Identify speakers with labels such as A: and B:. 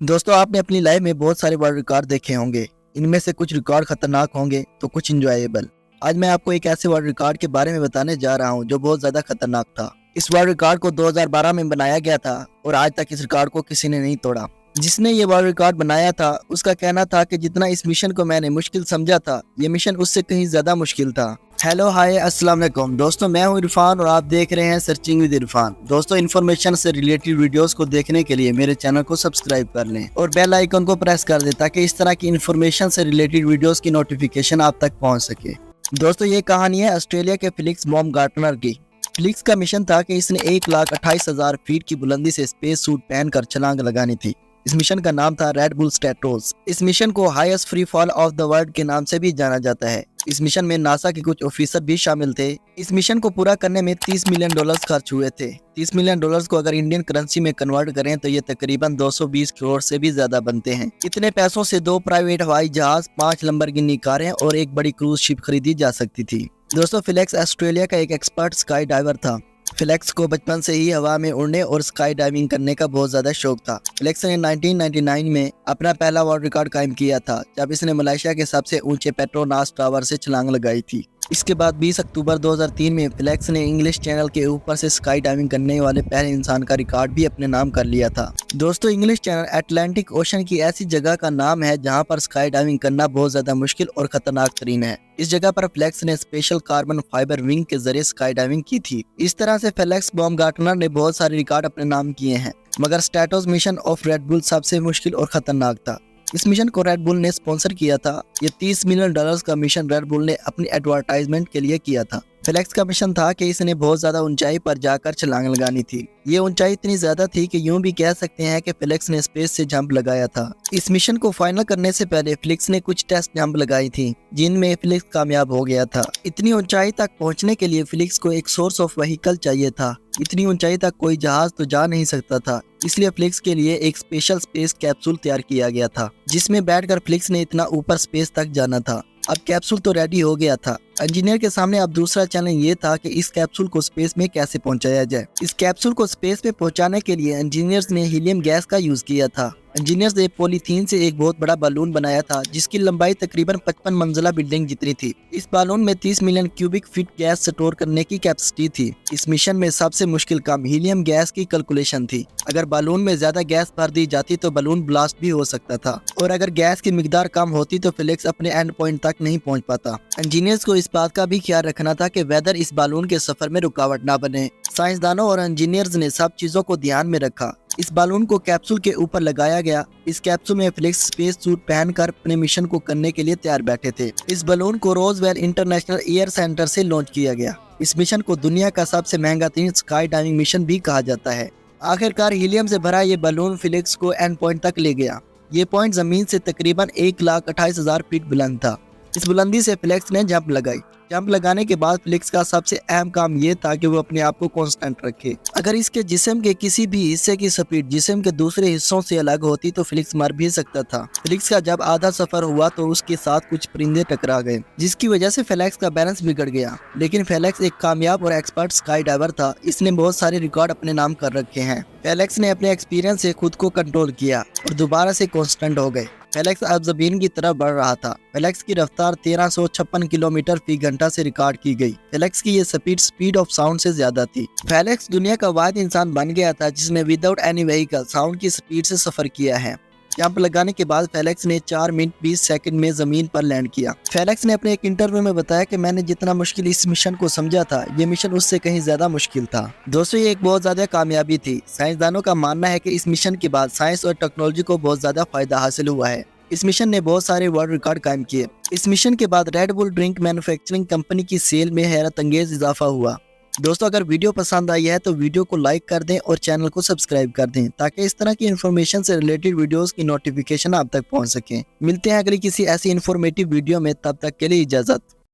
A: दोस्तों, आपने अपनी लाइफ में बहुत सारे वर्ल्ड रिकॉर्ड देखे होंगे। इनमें से कुछ रिकॉर्ड खतरनाक होंगे तो कुछ इंजॉयबल। आज मैं आपको एक ऐसे वर्ल्ड रिकॉर्ड के बारे में बताने जा रहा हूं जो बहुत ज्यादा खतरनाक था। इस वर्ल्ड रिकॉर्ड को 2012 में बनाया गया था और आज तक इस रिकॉर्ड को किसी ने नहीं तोड़ा। जिसने ये वर्ल्ड रिकॉर्ड बनाया था उसका कहना था कि जितना इस मिशन को मैंने मुश्किल समझा था, ये मिशन उससे कहीं ज्यादा मुश्किल था। हेलो हाय अस्सलाम वालेकुम दोस्तों, मैं हूं इरफान और आप देख रहे हैं सर्चिंग विद इरफान। दोस्तों, इन्फॉर्मेशन से रिलेटेड वीडियोस को देखने के लिए मेरे चैनल को सब्सक्राइब कर लें और बेल आइकन को प्रेस कर दें ताकि इस तरह की इन्फॉर्मेशन से रिलेटेड वीडियोस की नोटिफिकेशन आप तक पहुंच सके। दोस्तों, ये कहानी है ऑस्ट्रेलिया के फेलिक्स बाumgartner की। फेलिक्स का मिशन था कि इसने 1,28,000 फीट की बुलंदी से स्पेस सूट पहनकर छलांग लगानी थी। इस मिशन का नाम था रेड बुल स्ट्रैटोस। इस मिशन को highest free fall of the world के नाम से भी जाना जाता है। इस मिशन में नासा के कुछ ऑफिसर भी शामिल थे। इस मिशन को पूरा करने में $30 मिलियन खर्च हुए थे। $30 मिलियन को अगर इंडियन करेंसी में कन्वर्ट करें तो ये तकरीबन 220 करोड़ से भी ज्यादा बनते हैं। इतने पैसों से 2 प्राइवेट हवाई जहाज, 5 लंबरगिनी कारें और एक बड़ी क्रूज शिप खरीदी जा सकती थी। दोस्तों, फेलिक्स ऑस्ट्रेलिया का एक एक्सपर्ट स्काई डाइवर था। फेलिक्स को बचपन से ही हवा में उड़ने और स्काई डाइविंग करने का बहुत ज्यादा शौक था। फेलिक्स ने 1999 में अपना पहला वर्ल्ड रिकॉर्ड कायम किया था जब इसने मलेशिया के सबसे ऊंचे पेट्रोनास टावर से छलांग लगाई थी। इसके बाद 20 अक्टूबर 2003 में फेलिक्स ने इंग्लिश चैनल के ऊपर से स्काई डाइविंग करने वाले पहले इंसान का रिकॉर्ड भी अपने नाम कर लिया था। दोस्तों, इंग्लिश चैनल अटलांटिक ओशन की ऐसी जगह का नाम है जहां पर स्काई डाइविंग करना बहुत ज्यादा मुश्किल और खतरनाक तरीन है। इस जगह पर फेलिक्स ने स्पेशल कार्बन फाइबर विंग के जरिए स्काई डाइविंग की थी। इस तरह से फेलिक्स बाumgartner ने बहुत सारे रिकॉर्ड अपने नाम किए हैं, मगर Stratos mission of red bull सबसे मुश्किल और खतरनाक था। इस मिशन को रेड बुल ने स्पॉन्सर किया था। ये $30 मिलियन का मिशन रेड बुल ने अपनी एडवर्टाइजमेंट के लिए किया था। फेलिक्स का मिशन था कि इसने बहुत ज्यादा ऊंचाई पर जाकर छलांग लगानी थी। ये ऊंचाई इतनी ज्यादा थी कि यूं भी कह सकते हैं कि फेलिक्स ने स्पेस से जंप लगाया था। इस मिशन को फाइनल करने से पहले फेलिक्स ने कुछ टेस्ट जंप लगाई थी जिनमें फेलिक्स कामयाब हो गया था। इतनी ऊंचाई तक पहुंचने के लिए फेलिक्स को एक सोर्स ऑफ व्हीकल चाहिए था। इतनी ऊंचाई तक कोई जहाज तो जा नहीं सकता था, इसलिए फेलिक्स के लिए एक स्पेशल स्पेस कैप्सूल तैयार किया गया था जिसमें बैठकर फेलिक्स ने इतना ऊपर स्पेस तक जाना था। अब कैप्सूल तो रेडी हो गया था। इंजीनियर के सामने अब दूसरा चैलेंज ये था कि इस कैप्सूल को स्पेस में कैसे पहुंचाया जाए। इस कैप्सूल को स्पेस में पहुंचाने के लिए इंजीनियर्स ने हीलियम गैस का यूज किया था। इंजीनियर्स ने पॉलीथीन से एक बहुत बड़ा बालून बनाया था जिसकी लंबाई तकरीबन 55 मंजिला बिल्डिंग जितनी थी। इस बालून में 30 million cubic feet gas store करने की कैपेसिटी थी। इस मिशन में सबसे मुश्किल काम हीलियम गैस की कैलकुलेशन थी। अगर बालून में ज्यादा गैस भर दी जाती तो बालून ब्लास्ट भी हो सकता था और अगर गैस की मिकदार कम होती तो फेलिक्स अपने एंड पॉइंट तक नहीं पहुंच पाता। इंजीनियर्स को इस बात का भी ख्याल रखना था कि वेदर इस बालून के सफर में रुकावट ना बने। साइंसदानों और इंजीनियर्स ने सब चीजों को ध्यान में रखा। इस बालून को कैप्सूल के ऊपर लगाया गया। इस कैप्सूल में फेलिक्स स्पेस सूट पहनकर अपने मिशन को करने के लिए तैयार बैठे थे। इस बालून को रोजवेल इंटरनेशनल एयर सेंटर से लॉन्च किया गया। इस मिशन को दुनिया का सबसे महंगा तीन स्काई डाइविंग मिशन भी कहा जाता है। आखिरकार हीलियम से भरा ये बालून फेलिक्स को एंड पॉइंट तक ले गया। ये पॉइंट जमीन से तकरीबन 1,28,000 फीट बुलंद था। इस बुलंदी से फेलिक्स ने जंप लगाई। जंप लगाने के बाद फेलिक्स का सबसे अहम काम ये था कि वो अपने आप को कांस्टेंट रखे। अगर इसके जिस्म के किसी भी हिस्से की स्पीड जिस्म के दूसरे हिस्सों से अलग होती तो फेलिक्स मर भी सकता था। फेलिक्स का जब आधा सफर हुआ तो उसके साथ कुछ परिंदे टकरा गए जिसकी वजह से फेलिक्स का बैलेंस बिगड़ गया। लेकिन फेलिक्स एक कामयाब और एक्सपर्ट स्काई डाइवर था। इसने बहुत सारे रिकॉर्ड अपने नाम कर रखे हैं। फेलिक्स ने अपने एक्सपीरियंस से खुद को कंट्रोल किया और दोबारा से कांस्टेंट हो गए। फेलिक्स अब जमीन की तरफ बढ़ रहा था। फेलिक्स की रफ्तार 1356 किलोमीटर फी घंटा से रिकॉर्ड की गई। फेलिक्स की ये स्पीड ऑफ साउंड से ज्यादा थी। फेलिक्स दुनिया का वाहिद इंसान बन गया था जिसने विदाउट एनी व्हीकल साउंड की स्पीड से सफर किया है। जंप लगाने के बाद फेलिक्स ने 4 मिनट 20 सेकंड में जमीन पर लैंड किया। फेलिक्स ने अपने एक इंटरव्यू में बताया कि मैंने जितना मुश्किल इस मिशन को समझा था, ये मिशन उससे कहीं ज्यादा मुश्किल था। दोस्तों, ये एक बहुत ज्यादा कामयाबी थी। साइंसदानों का मानना है कि इस मिशन के बाद साइंस और टेक्नोलॉजी को बहुत ज्यादा फायदा हासिल हुआ है। इस मिशन ने बहुत सारे वर्ल्ड रिकॉर्ड कायम किए। इस मिशन के बाद red bull drink manufacturing company की सेल में हैरत अंगेज इजाफा हुआ। दोस्तों, अगर वीडियो पसंद आई है तो वीडियो को लाइक कर दें और चैनल को सब्सक्राइब कर दें ताकि इस तरह की इन्फॉर्मेशन से रिलेटेड वीडियोस की नोटिफिकेशन आप तक पहुंच सके। मिलते हैं अगली किसी ऐसी इन्फॉर्मेटिव वीडियो में, तब तक के लिए इजाजत।